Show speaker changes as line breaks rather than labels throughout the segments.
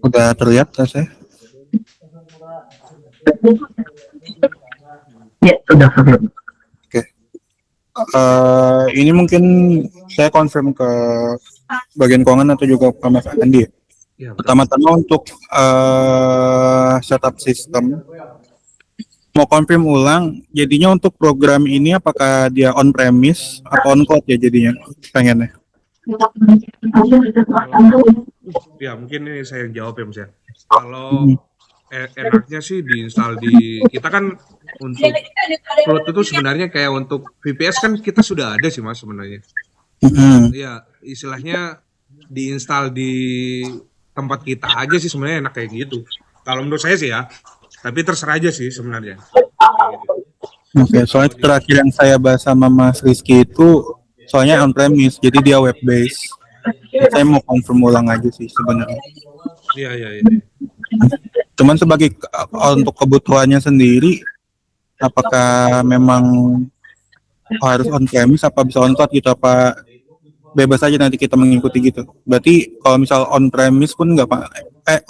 Udah terlihat saya?
Ya, sudah.
Oke. Ini mungkin saya confirm ke bagian keuangan atau juga ke Mas Andi ya.
Ya, betul.
Pertama-tama untuk setup sistem, mau confirm ulang, jadinya untuk program ini apakah dia on premise atau on cloud ya jadinya pengennya?
Ya, mungkin ini saya yang jawab ya, Mas ya. Kalau
Hmm.
enaknya sih diinstal di kita kan untuk cloud itu sebenarnya kayak untuk VPS kan kita sudah ada sih Mas sebenarnya.
Hmm.
Ya, istilahnya diinstal di tempat kita aja sih sebenarnya enak kayak gitu. Kalau menurut saya sih ya, tapi terserah aja sih sebenarnya. Kayak gitu.
Oke,
Kalau
soalnya
di
terakhir yang saya bahas sama Mas Rizky itu soalnya on premise, jadi dia web base. Saya mau confirm ulang aja sih sebenarnya.
iya iya iya.
Cuman sebagai untuk kebutuhannya sendiri, apakah memang harus on premise apa bisa on cloud gitu, apa bebas aja nanti kita mengikuti gitu. Berarti kalau misal on premise pun nggak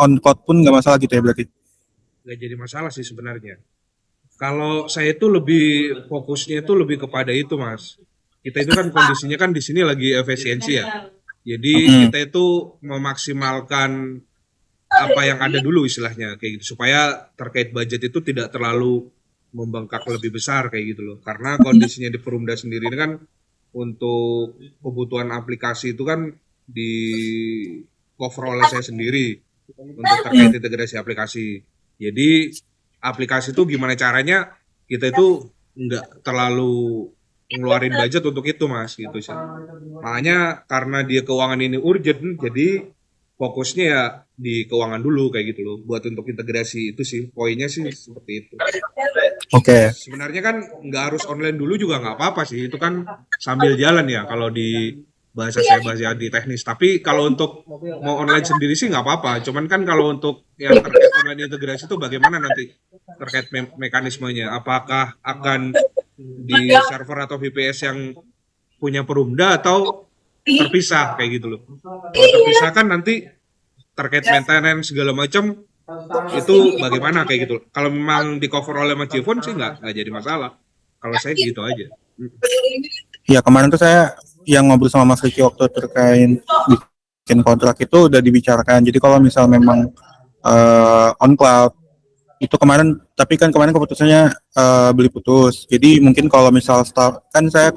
on cloud pun nggak masalah gitu ya berarti.
Nggak jadi masalah sih sebenarnya. Kalau saya itu lebih fokusnya itu lebih kepada itu, Mas. Kita itu kan kondisinya kan di sini lagi efisiensi ya. Jadi
Hmm.
kita itu memaksimalkan apa yang ada dulu istilahnya kayak gitu supaya terkait budget itu tidak terlalu membengkak lebih besar kayak gitu loh. Karena kondisinya di Perumda sendiri ini kan untuk kebutuhan aplikasi itu kan di cover oleh saya sendiri untuk terkait integrasi aplikasi. Jadi aplikasi itu gimana caranya kita itu nggak terlalu ngeluarin budget untuk itu mas gitu sih. Makanya karena dia keuangan ini urgent, jadi fokusnya ya di keuangan dulu kayak gitu loh. Buat untuk integrasi itu sih poinnya sih seperti itu.
Oke.
Sebenarnya kan nggak harus online dulu juga nggak apa-apa sih. Itu kan sambil jalan ya kalau di bahasa saya bahasa di teknis. Tapi kalau untuk mau online sendiri sih nggak apa-apa. Cuman kan kalau untuk yang terkait online integrasi itu bagaimana nanti terkait mekanismenya? Apakah akan di server atau VPS yang punya Perumda atau terpisah kayak gitu loh. Kalau terpisah kan nanti terkait maintenance segala macam itu bagaimana kayak gitu. Kalau memang di cover oleh Mas Jivon sih nggak jadi masalah. Kalau saya gitu aja.
Ya kemarin tuh saya yang ngobrol sama Mas Ricky waktu terkait bikin kontrak itu udah dibicarakan. Jadi kalau misal memang on cloud itu kemarin, tapi kan kemarin keputusannya beli putus. Jadi mungkin kalau misal start kan saya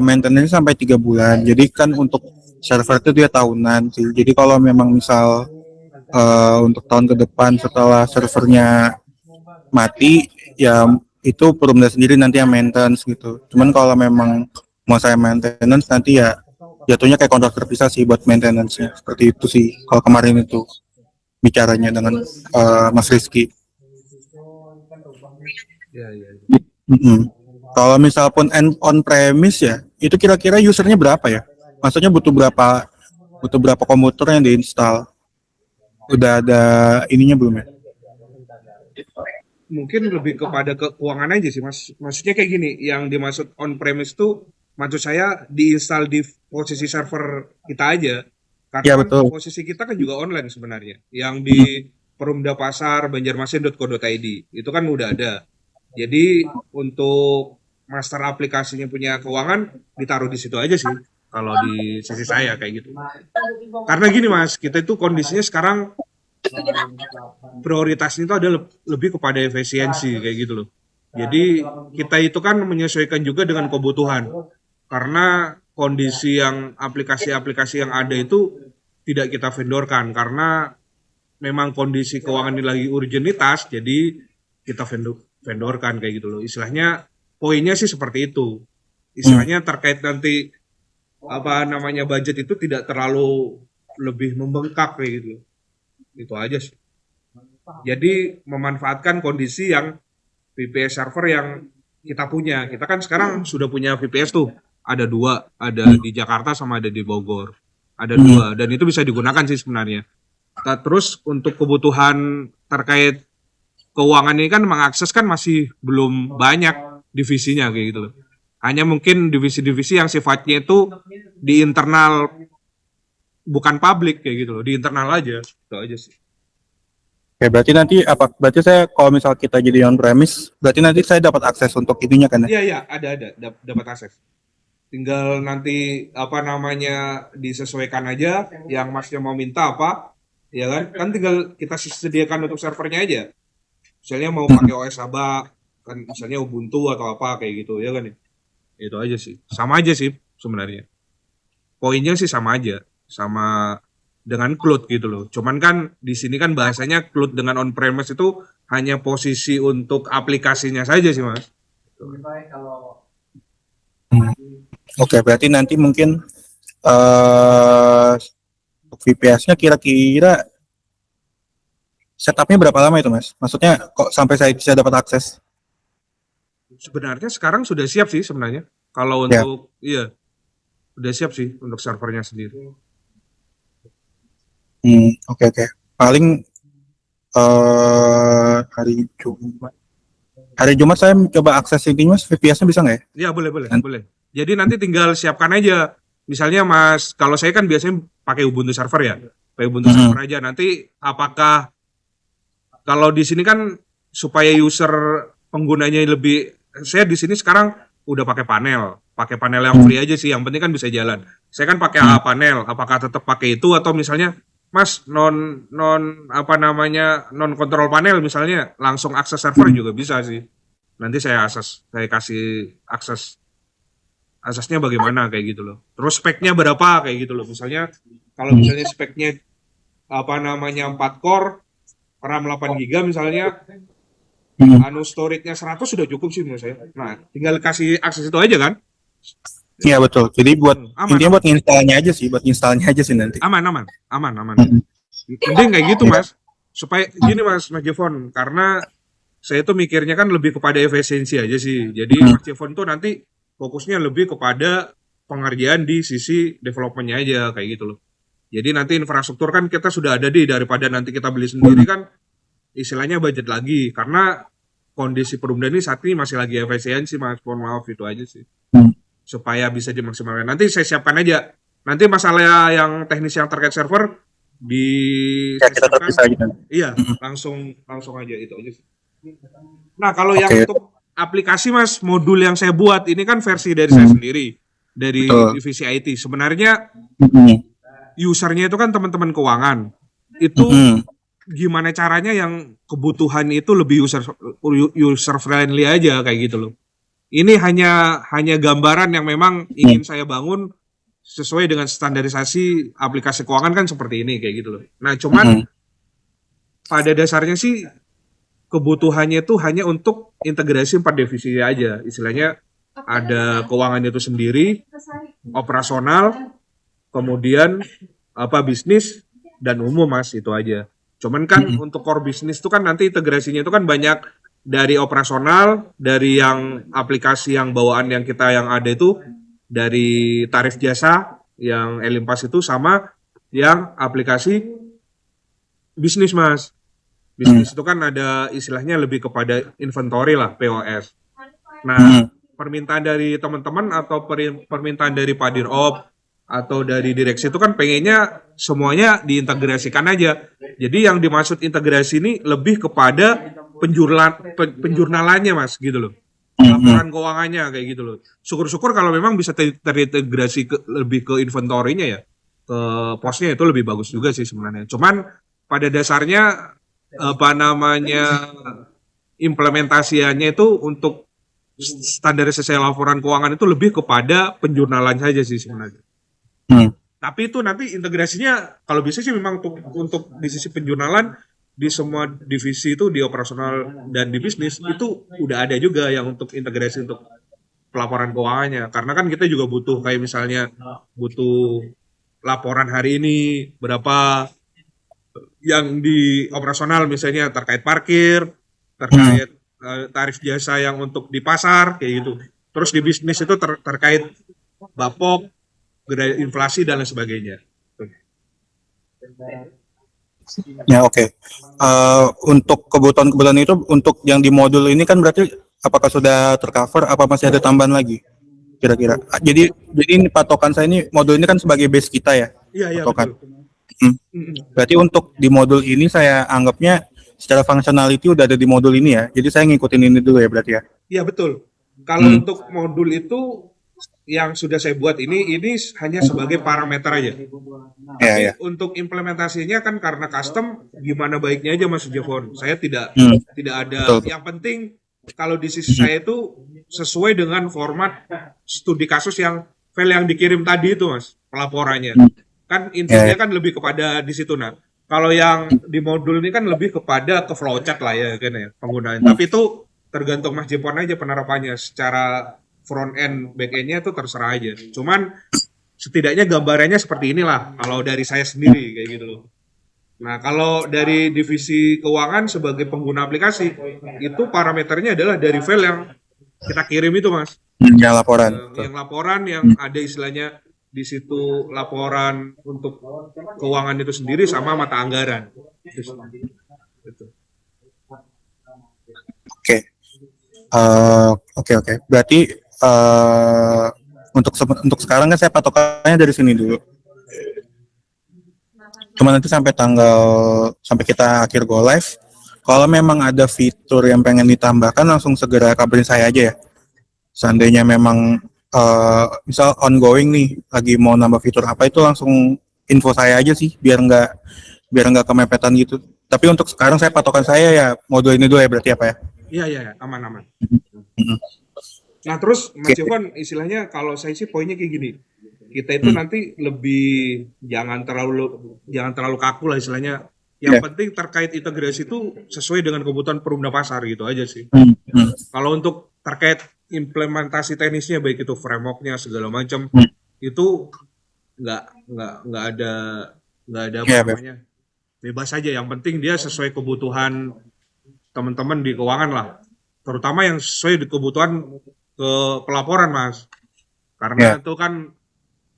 maintenance sampai 3 bulan. Jadi kan untuk server itu dia tahunan sih. Jadi kalau memang misal untuk tahun ke depan setelah servernya mati, ya itu Perumda sendiri nanti yang maintenance gitu. Cuman kalau memang mau saya maintenance nanti ya jatuhnya kayak kontrak terpisah sih buat maintenance-nya. Seperti itu sih kalau kemarin itu bicaranya dengan Mas Rizky.
Ya, ya.
Mm-mm. Kalau misal pun on premise ya, itu kira-kira usernya berapa ya? Maksudnya butuh berapa komputer yang diinstal? Udah ada ininya belum ya?
Mungkin lebih kepada keuangan aja sih mas. Maksudnya kayak gini, yang dimaksud on premise tuh maksud saya diinstal di posisi server kita aja. Karena
Ya
kan
betul.
posisi kita kan juga online sebenarnya. Yang di Perumda Pasar banjarmasin.co.id itu kan udah ada. Jadi untuk master aplikasinya punya keuangan ditaruh di situ aja sih. Kalau di sisi saya kayak gitu. Karena gini mas, kita itu kondisinya sekarang prioritasnya itu ada lebih kepada efisiensi kayak gitu loh. Jadi kita itu kan menyesuaikan juga dengan kebutuhan. Karena kondisi yang aplikasi-aplikasi yang ada itu tidak kita vendorkan karena memang kondisi keuangan ini lagi urgenitas jadi kita vendorkan kayak gitu loh. Istilahnya poinnya sih seperti itu. Istilahnya terkait nanti apa namanya budget itu tidak terlalu lebih membengkak kayak gitu loh. Itu aja sih. Jadi memanfaatkan kondisi yang VPS server yang kita punya. Kita kan sekarang sudah punya VPS tuh. Ada dua, ada di Jakarta sama ada di Bogor. Ada dua, dan itu bisa digunakan sih sebenarnya. Terus untuk kebutuhan terkait keuangan ini kan mengakses kan masih belum banyak divisinya kayak gitu loh. Hanya mungkin divisi-divisi yang sifatnya itu di internal bukan publik kayak gitu loh, di internal aja. Itu aja sih.
Oke, berarti nanti berarti saya kalau misal kita jadi on premise, berarti nanti saya dapat akses untuk ininya kan ya?
Iya, iya, ada dapat akses. Tinggal nanti apa namanya disesuaikan aja yang masnya mau minta apa, ya kan? Kan tinggal kita sediakan untuk servernya aja. Misalnya mau pakai OS apa, kan misalnya Ubuntu atau apa kayak gitu, ya kan? Itu aja sih. Sama aja sih sebenarnya. Poinnya sih sama aja, sama dengan cloud gitu loh. Cuman kan di sini kan bahasanya cloud dengan on premise itu hanya posisi untuk aplikasinya saja sih, Mas.
Hmm. Oke, berarti nanti mungkin eh untuk VPS-nya kira-kira setupnya berapa lama itu, Mas? Maksudnya kok sampai saya bisa dapat akses?
Sebenarnya sekarang sudah siap sih sebenarnya. Kalau
Ya.
untuk iya, udah siap sih untuk servernya sendiri.
Oke oke. Paling hari Jumat. Hari Jumat saya coba akses ini, Mas. VPS-nya bisa nggak ya?
Iya, boleh, boleh,
Nanti.
boleh. Jadi nanti tinggal siapkan aja. Misalnya Mas, kalau saya kan biasanya pakai Ubuntu server ya. Pakai Ubuntu server aja. Nanti apakah kalau di sini kan supaya user penggunanya lebih, saya di sini sekarang udah pakai panel yang free aja sih. Yang penting kan bisa jalan. Saya kan pakai AA panel. Apakah tetap pakai itu atau misalnya Mas non non apa namanya non kontrol panel misalnya langsung akses server juga bisa sih. Nanti saya kasih aksesnya bagaimana kayak gitu loh. Terus speknya berapa kayak gitu loh. Misalnya kalau misalnya speknya apa namanya 4 core, RAM 8 GB misalnya, storage-nya 100 sudah cukup sih menurut saya. Nah, tinggal kasih akses itu aja kan?
Iya betul. Jadi buat
Aman,
intinya
aman.
buat installnya aja sih, sih nanti.
Aman. Mending kayak gitu, Mas. Supaya gini Mas Jevon, karena saya tuh mikirnya kan lebih kepada efisiensi aja sih. Jadi Mas Jevon tuh nanti fokusnya lebih kepada pengerjaan di sisi development-nya aja kayak gitu loh. Jadi nanti infrastruktur kan kita sudah ada daripada nanti kita beli sendiri kan istilahnya budget lagi karena kondisi Perumda ini saat ini masih lagi efisiensi Mas. Mohon maaf itu aja sih. Supaya bisa dimaksimalkan. Nanti saya siapkan aja. Nanti masalah yang teknis yang terkait server di
Ya kita tetap bisa aja.
iya, langsung aja itu aja sih. Nah, kalau yang untuk aplikasi Mas, modul yang saya buat ini kan versi dari saya sendiri, dari divisi IT. Sebenarnya usernya itu kan teman-teman keuangan. Itu gimana caranya yang kebutuhan itu lebih user friendly aja kayak gitu loh. Ini hanya gambaran yang memang ingin saya bangun sesuai dengan standarisasi aplikasi keuangan kan seperti ini kayak gitu loh. Nah, cuman pada dasarnya sih kebutuhannya itu hanya untuk integrasi 4 divisi aja. Istilahnya ada keuangan itu sendiri, operasional, kemudian bisnis dan umum Mas, itu aja. Cuman kan untuk core bisnis itu kan nanti integrasinya itu kan banyak dari operasional, dari yang aplikasi yang bawaan yang kita yang ada itu, dari tarif jasa yang Elimpas itu sama yang aplikasi bisnis Mas. Bisnis itu kan ada istilahnya lebih kepada inventory lah, POS. Nah, permintaan dari teman-teman atau permintaan dari Pak Dirop atau dari direksi itu kan pengennya semuanya diintegrasikan aja. Jadi yang dimaksud integrasi ini lebih kepada penjurnalannya Mas gitu loh. Laporan keuangannya kayak gitu loh. Syukur-syukur kalau memang bisa terintegrasi lebih ke inventory-nya ya. Ke posnya itu lebih bagus juga sih sebenarnya. Cuman pada dasarnya implementasiannya itu untuk standarisasi laporan keuangan itu lebih kepada penjurnalan saja sih sebenarnya. Tapi itu nanti integrasinya kalau bisa sih memang untuk di sisi penjurnalan di semua divisi itu di operasional dan di bisnis itu udah ada juga yang untuk integrasi untuk pelaporan keuangannya. Karena kan kita juga butuh kayak misalnya butuh laporan hari ini berapa yang di operasional misalnya terkait parkir, terkait tarif jasa yang untuk di pasar kayak gitu. Terus di bisnis itu terkait bapok, inflasi dan lain sebagainya.
Ya oke. Untuk kebutuhan itu untuk yang di modul ini kan berarti apakah sudah tercover? Apa masih ada tambahan lagi? Kira-kira. Jadi ini patokan saya ini modul ini kan sebagai base kita ya.
Iya, iya,
patokan.
betul.
Berarti untuk di modul ini saya anggapnya secara functionality udah ada di modul ini ya. Jadi saya ngikutin ini dulu ya berarti ya.
Iya, betul. Kalau
Hmm.
untuk modul itu yang sudah saya buat ini hanya sebagai parameter aja.
Ya
Tapi
ya.
untuk implementasinya kan karena custom, gimana baiknya aja Mas Jevon. Saya tidak
Hmm.
tidak ada.
Betul.
Yang penting kalau di sisi saya itu sesuai dengan format studi kasus yang file yang dikirim tadi itu Mas, pelaporannya.
Hmm.
Kan
Ya,
intinya
ya.
kan lebih kepada di situ nah. Kalau yang di modul ini kan lebih kepada ke flowchart lah ya kan ya penggunaan.
Hmm.
Tapi itu tergantung Mas Jepon aja penerapannya. Secara front end back end-nya itu terserah aja. Cuman setidaknya gambarannya seperti inilah kalau dari saya sendiri kayak gitu loh. Nah, kalau dari divisi keuangan sebagai pengguna aplikasi, itu parameternya adalah dari file yang kita kirim itu, Mas.
Yang laporan.
Yang laporan yang
Hmm.
ada istilahnya di situ laporan untuk keuangan itu sendiri sama mata anggaran. Gitu.
Oke. Oke. Berarti untuk sekarang kan saya patokannya dari sini dulu. Cuma nanti sampai kita akhir go live, kalau memang ada fitur yang pengen ditambahkan langsung segera kabarin saya aja ya. Seandainya memang misal ongoing nih lagi mau nambah fitur apa itu langsung info saya aja sih biar nggak kemepetan gitu. Tapi untuk sekarang saya patokan saya ya modul ini dulu ya berarti apa ya?
Iya, aman.
Mhm.
Nah, terus Mas
Oke.
Jovon, istilahnya kalau saya sih poinnya kayak gini. Kita itu
Hmm.
nanti lebih jangan terlalu kaku lah istilahnya. Yang
Ya.
penting terkait integrasi itu sesuai dengan kebutuhan perumda pasar gitu aja sih.
Hmm.
Kalau untuk terkait implementasi teknisnya baik itu frameworknya segala macam
Hmm.
itu nggak ada apa
Ya,
namanya bebas aja. Yang penting dia sesuai kebutuhan teman-teman di keuangan lah. Terutama yang sesuai di kebutuhan ke pelaporan Mas. Karena
ya.
itu kan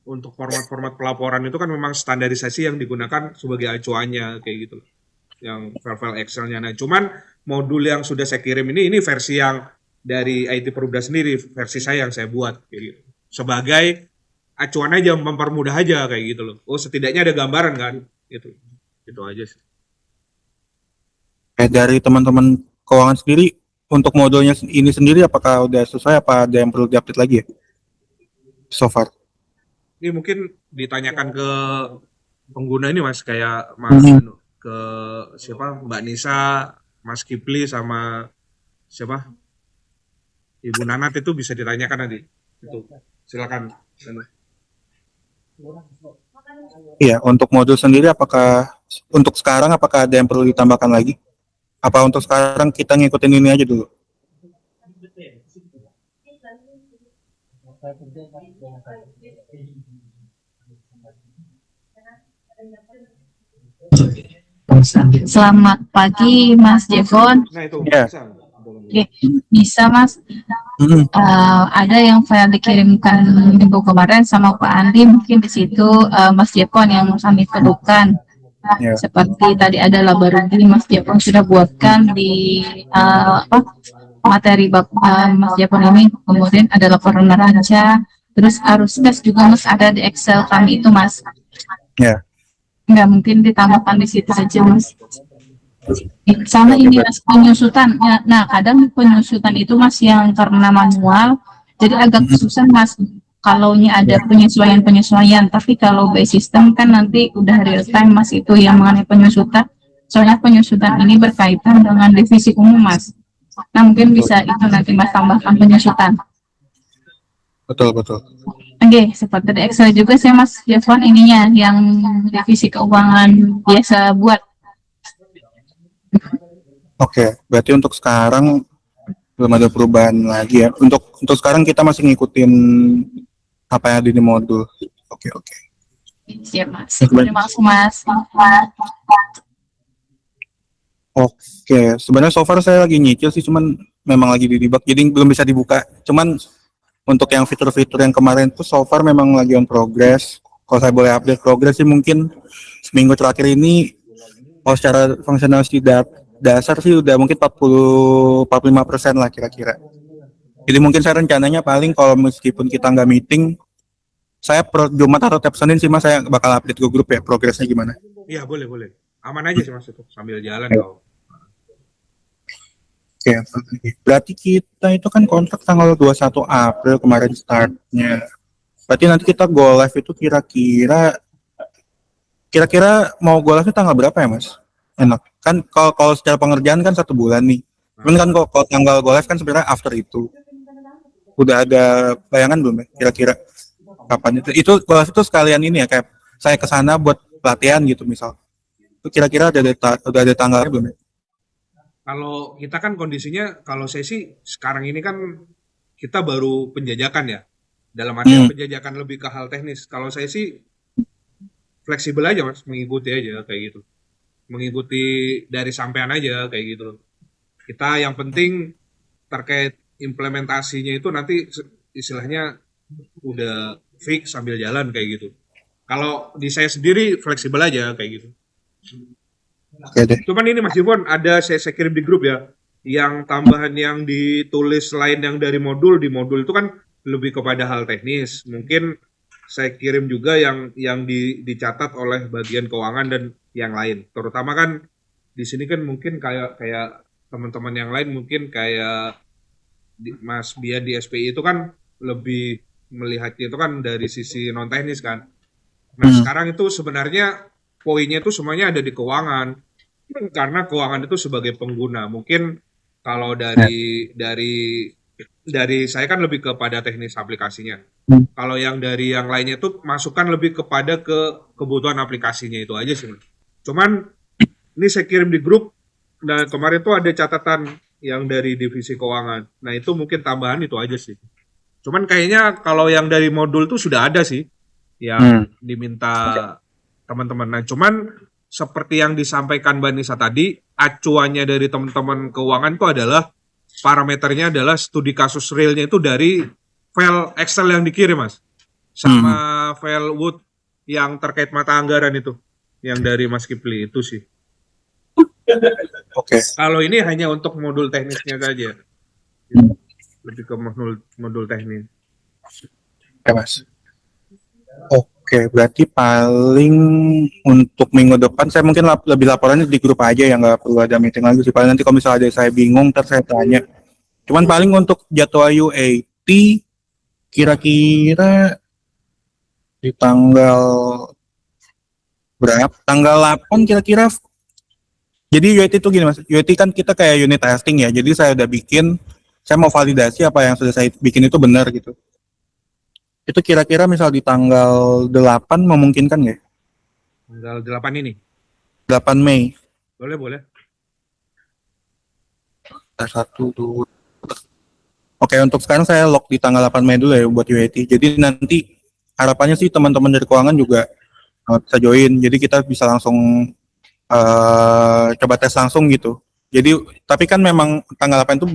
untuk format-format pelaporan itu kan memang standarisasi yang digunakan sebagai acuannya kayak gitu. Yang file-file Excel-nya. Nah, cuman modul yang sudah saya kirim ini versi yang dari IT Perumda sendiri, versi saya yang saya buat kayak gitu. Sebagai acuan aja, mempermudah aja kayak gitu loh. Oh, setidaknya ada gambaran kan gitu. Itu aja sih.
Dari teman-teman keuangan sendiri untuk modulnya ini sendiri apakah udah sesuai apa ada yang perlu diupdate lagi ya? So far.
Ini mungkin ditanyakan ke pengguna ini Mas, kayak Mas
Mhm.
ke siapa? Mbak Nisa, Mas Kipli sama siapa? Ibu Nanat itu bisa ditanyakan nanti. Itu. Silakan.
Iya, untuk modul sendiri untuk sekarang apakah ada yang perlu ditambahkan lagi? Apa untuk sekarang kita ngikutin ini aja dulu?
Selamat pagi, Mas Jevon.
Nah itu
Ya.
bisa.
Oke, bisa Mas.
Mhm.
Ada yang file dikirimkan minggu kemarin sama Pak Andi, mungkin di situ Mas Jevon yang kami perlukan.
Ya.
Seperti tadi ada laboratori Mas Jevon sudah buatkan di materi Mas Jevon ini. Kemudian ada laporan neraca, terus arus gas juga Mas ada di Excel kami itu Mas.
Ya.
Nggak mungkin ditambahkan di situ saja Mas. Sama
Oke,
ini
baik.
Mas penyusutan. Nah, kadang penyusutan itu Mas yang karena manual, jadi agak
Mhm.
susah Mas. Kalaunya ada penyesuaian, tapi kalau by system kan nanti udah real time Mas itu yang mengenai penyusutan. Soalnya penyusutan ini berkaitan dengan divisi umum Mas. Nah, mungkin bisa itu nanti Mas tambahkan penyusutan.
Betul.
Oke, seperti di Excel juga saya Mas Jevon ininya yang divisi keuangan biasa buat.
Oke, berarti untuk sekarang belum ada perubahan lagi ya. Untuk sekarang kita masih ngikutin apa yang ada di modul. Oke.
Siap Mas. Terima kasih Mas.
Oke, sebenarnya so far saya lagi nyicil sih, cuman memang lagi di debug, jadi belum bisa dibuka. Cuman untuk yang fitur-fitur yang kemarin tuh so far memang lagi on progress. Kalau saya boleh update progress sih mungkin seminggu terakhir ini, kalau secara fungsionalitas dasar sih udah mungkin 40-45% lah kira-kira. Jadi mungkin saya rencananya paling kalau meskipun kita nggak meeting, saya Jumat atau tiap Senin sih Mas, saya bakal update ke grup ya progresnya gimana.
Iya, boleh. Aman aja sih Mas itu sambil jalan
Ya.
kau.
Oke, berarti kita itu kan kontrak tanggal 21 April kemarin startnya. Berarti nanti kita go live itu kira-kira mau go live itu tanggal berapa ya Mas? Enak. Kan kalau secara pengerjaan kan 1 bulan nih. Cuman kan kalau tanggal go live kan sebenarnya after itu. Udah ada bayangan belum ya kira-kira kapan itu? Itu go live itu sekalian ini ya, kayak saya ke sana buat pelatihan gitu misal. Itu kira-kira udah ada tanggalnya belum ya?
Kalau kita kan kondisinya, kalau saya sih sekarang ini kan kita baru penjajakan ya. Dalam artian penjajakan lebih ke hal teknis. Kalau saya sih fleksibel aja Mas, mengikuti aja kayak gitu. Mengikuti dari sampean aja kayak gitu. Kita yang penting terkait implementasinya itu nanti istilahnya udah fix sambil jalan kayak gitu. Kalau di saya sendiri fleksibel aja kayak gitu.
Oke deh.
Cuman ini Mas Jivon ada saya kirim di grup ya. Yang tambahan yang ditulis selain yang dari modul, di modul itu kan lebih kepada hal teknis. Mungkin saya kirim juga yang dicatat oleh bagian keuangan dan yang lain. Terutama kan di sini kan mungkin kayak teman-teman yang lain mungkin kayak Mas Bian di SPI itu kan lebih melihatnya itu kan dari sisi non teknis kan. Nah, sekarang itu sebenarnya poinnya itu semuanya ada di keuangan. Karena keuangan itu sebagai pengguna. Mungkin kalau dari saya kan lebih kepada teknis aplikasinya. Kalau yang dari yang lainnya itu masukan lebih kepada kebutuhan aplikasinya itu aja sih. Cuman ini saya kirim di grup dan kemarin tuh ada catatan yang dari divisi keuangan. Nah, itu mungkin tambahan itu aja sih. Cuman kayaknya kalau yang dari modul tuh sudah ada sih yang diminta teman-teman. Nah, cuman seperti yang disampaikan Mbak Nisa tadi, acuannya dari teman-teman keuangan itu adalah parameternya adalah studi kasus realnya itu dari file Excel yang dikirim, Mas. Sama file Word yang terkait mata anggaran itu. Yang dari Mas Kipli itu sih.
Oke.
Kalau ini hanya untuk modul teknisnya saja. Lebih ke modul teknis.
Oke, Mas. Oke, berarti paling untuk minggu depan saya mungkin lebih laporannya di grup aja ya, nggak perlu ada meeting lagi sih. Paling nanti kalau misalnya ada saya bingung, ntar saya tanya. Cuman paling untuk jadwal UAT kira-kira di tanggal berapa? Tanggal 8 kira-kira. Jadi UAT itu gini Mas, UAT kan kita kayak unit testing ya. Jadi saya udah bikin, saya mau validasi apa yang sudah saya bikin itu benar gitu. Itu kira-kira misal di tanggal 8 memungkinkan nggak?
Tanggal 8 ini.
8 Mei.
Boleh.
1, 2. Oke, untuk sekarang saya lock di tanggal 8 Mei dulu ya buat UAT. Jadi nanti harapannya sih teman-teman dari keuangan juga bisa join. Jadi kita bisa langsung coba tes langsung gitu. Jadi tapi kan memang tanggal 8 itu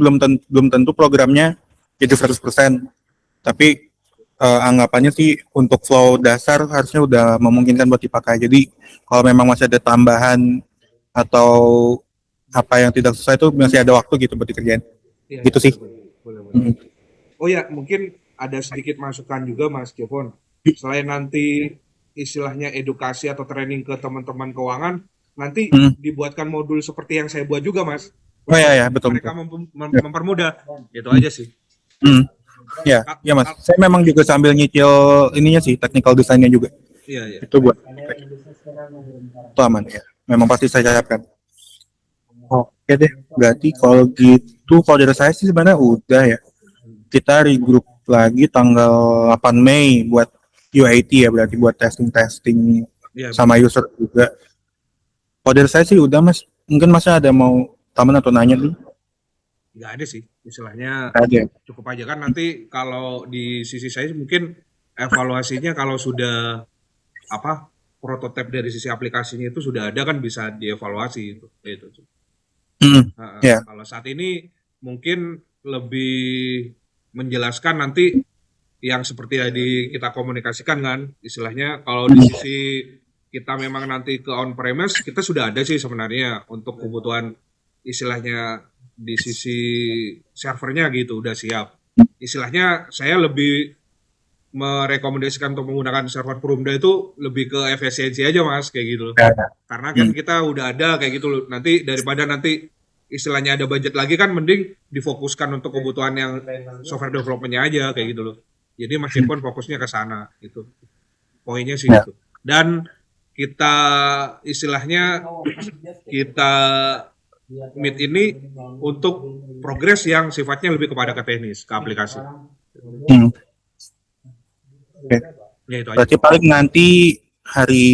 belum tentu programnya jadi 100%. Tapi anggapannya sih untuk flow dasar harusnya udah memungkinkan buat dipakai. Jadi kalau memang masih ada tambahan atau apa yang tidak sesuai itu masih ada waktu gitu buat dikerjain.
Iya,
Gitu sih.
boleh. Oh ya, mungkin ada sedikit masukan juga Mas Jevon. Selain nanti istilahnya edukasi atau training ke teman-teman keuangan, nanti dibuatkan modul seperti yang saya buat juga Mas.
Oh ya, betul.
Mereka mempermudah. Itu aja sih.
Ya Mas. Saya memang juga sambil nyicil ininya sih, technical desainnya juga.
Iya.
Itu buat itu aman ya. Memang pasti saya siapkan. Oke deh, berarti kalau gitu, kalau dari saya sih sebenarnya udah ya. Kita regroup lagi tanggal 8 Mei buat UAT ya, berarti buat testing sama user juga. Kalau dari saya sih udah Mas. Mungkin Masnya ada mau taman atau nanya nih?
Nggak ada sih, istilahnya
Ada.
cukup aja kan nanti kalau di sisi saya mungkin evaluasinya kalau sudah prototipe dari sisi aplikasinya itu sudah ada kan bisa dievaluasi itu. Kalau saat ini mungkin lebih menjelaskan nanti yang seperti tadi kita komunikasikan kan, istilahnya kalau di sisi kita memang nanti ke on premise kita sudah ada sih sebenarnya untuk kebutuhan istilahnya di sisi servernya gitu udah siap. Istilahnya saya lebih merekomendasikan untuk menggunakan server Perumda itu lebih ke efisiensi aja Mas, kayak gitu loh.
Ya.
Karena kan kita udah ada kayak gitu loh. Nanti daripada nanti istilahnya ada budget lagi kan mending difokuskan untuk kebutuhan yang software development-nya aja kayak gitu loh. Jadi Mas Jepon fokusnya ke sana gitu. Poinnya sih
Ya.
gitu. Dan kita istilahnya kita meet ini untuk progres yang sifatnya lebih kepada ke teknis, ke aplikasi.
Hmm. Oke.
Ya itu aja.
Berarti paling nanti hari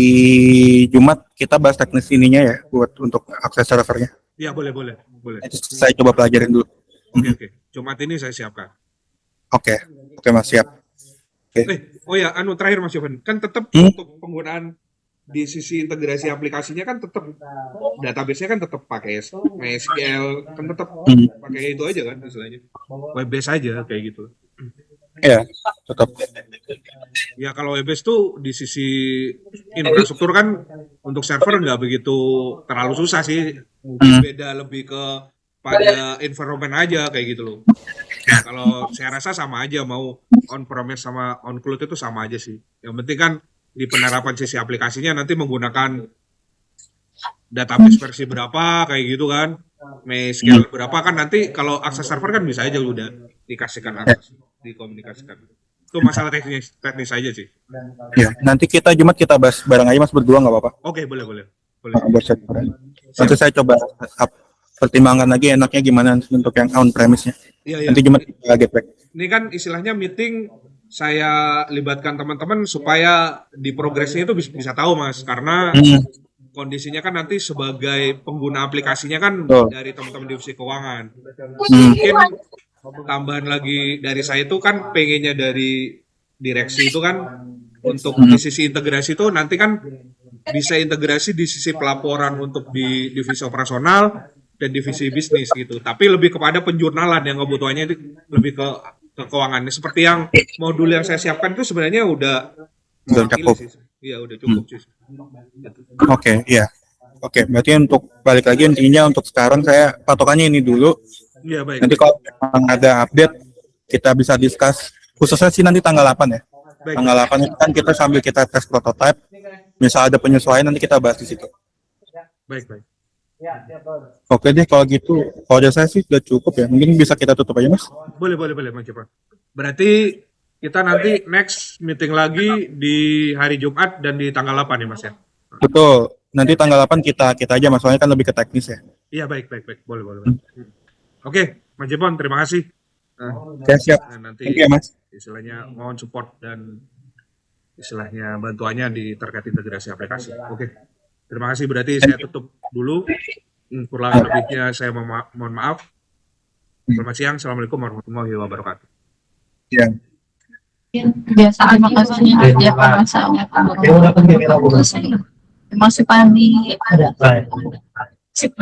Jumat kita bahas teknis ininya ya buat untuk akses servernya.
Ya boleh.
Saya coba pelajarin dulu.
Oke. Jumat ini saya siapkan.
Oke, Mas, siap.
Oh ya, terakhir Mas Yovan, kan tetap
Hmm?
untuk penggunaan di sisi integrasi aplikasinya kan tetap database-nya kan tetap pakai MySQL, kan tetap pakai itu aja kan istilahnya. Web base aja kayak gitu.
Ya, tetap.
Ya kalau web base tuh di sisi infrastruktur kan untuk server nggak begitu terlalu susah sih. Mungkin beda lebih ke pada environment aja kayak gitu loh. Kalau saya rasa sama aja mau on premise sama on cloud itu sama aja sih. Yang penting kan di penerapan sisi aplikasinya nanti menggunakan database versi berapa kayak gitu kan. MySQL berapa kan nanti kalau akses server kan bisa aja udah dikasihkan akses, dikomunikasikan. Itu masalah teknis aja sih.
Ya, nanti Jumat kita bahas bareng aja Mas berdua nggak apa-apa.
Oke, boleh.
Buat server. Nanti saya coba pertimbangkan lagi enaknya gimana untuk yang on premise-nya.
Iya.
Nanti Jumat kita geprek.
Ini kan istilahnya meeting saya libatkan teman-teman supaya di progresnya itu bisa tahu Mas, karena kondisinya kan nanti sebagai pengguna aplikasinya kan dari teman-teman divisi keuangan. Mungkin tambahan lagi dari saya itu kan pengennya dari direksi itu kan untuk di sisi integrasi itu nanti kan bisa integrasi di sisi pelaporan untuk di divisi operasional dan divisi bisnis gitu. Tapi lebih kepada penjurnalan yang kebutuhannya itu lebih ke keuangannya. Seperti yang modul yang saya siapkan itu sebenarnya udah
cukup.
sih. Iya, udah cukup sih.
Oke, iya. Oke, berarti untuk balik lagi intinya untuk sekarang saya patokannya ini dulu.
Iya, baik.
Nanti kalau memang ada update kita bisa discuss khususnya sih nanti tanggal 8 ya.
Baik.
Tanggal 8 itu kan kita sambil kita tes prototype. Misal ada penyesuaian nanti kita bahas di situ.
Baik.
Oke deh kalau gitu. Kalau dari saya sih sudah cukup ya. Mungkin bisa kita tutup aja Mas.
Boleh Mas Jepang. Berarti kita nanti next meeting lagi di hari Jumat dan di tanggal 8 ya Mas ya?
Betul. Nanti tanggal 8 kita aja Mas, soalnya kan lebih ke teknis ya.
Iya, baik. Boleh. Oke, Mas Jepang, terima kasih.
Siap.
Nanti
Thank you ya Mas.
istilahnya mohon support dan istilahnya bantuannya di terkait integrasi aplikasi. Oke. Terima kasih, berarti saya tutup dulu. Kurang lebihnya saya mohon maaf. Selamat siang. Assalamualaikum warahmatullahi wabarakatuh.
Ya.
Biasa terima kasih ya Pak Masanya. Masih pagi. Sip,